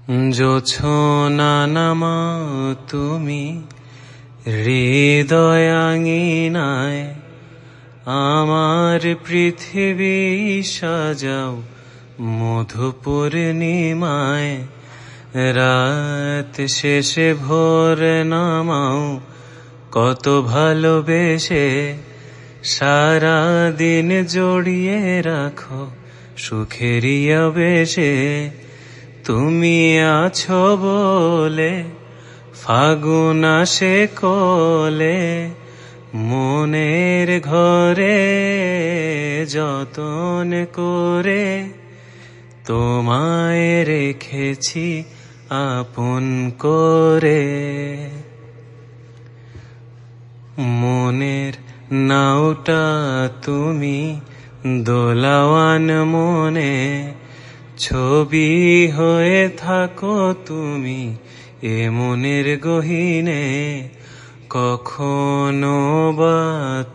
জোছনা নামাও তুমি হৃদয়াঙ্গিনায়, আমার পৃথিবী সাজাও মধু পূর্ণিমায়। রাত শেষে ভোর নামাও কত ভালোবেসে, সারা দিন জড়িয়ে রাখো সুখেরই আবেশে। তুমি আছো বলে ফাগুন আসে কোলে, মনের ঘরে যতন করে তোমায় রেখেছি আপন করে। মনের নাওটা তুমি দোলাওয়ান মনে, ছবি হয়ে থাকো তুমি এ মনের গহীনে। কখনো বা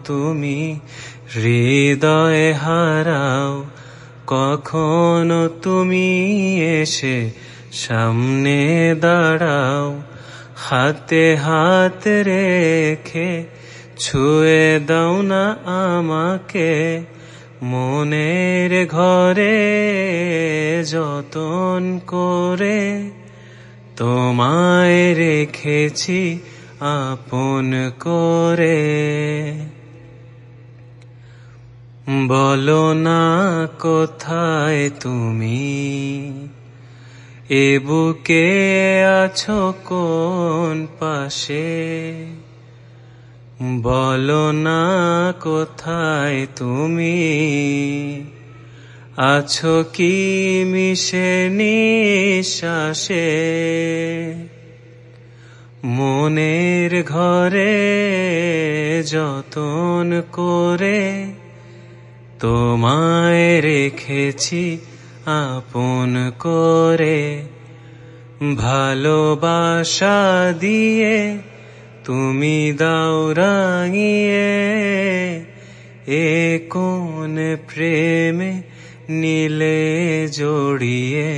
তুমি হৃদয়ে হারাও, কখনো তুমি এসে সামনে দাঁড়াও। হাতে হাত রেখে ছুঁয়ে দাও না আমাকে, মনের ঘরে যতন করে তোমায় রেখেছি আপন করে। বলো না কোথায় তুমি, এ বুকে আছো কোন পাশে। বলো না কোথায় তুমি, আছো কি মিশে নিঃশ্বাসে। মনের ঘরে যতন করে তোমায় রেখেছি আপন করে। ভালোবাসা দিয়ে তুমি দাও রাঙিয়ে, এ কোন প্রেমে নীলে জড়িয়ে।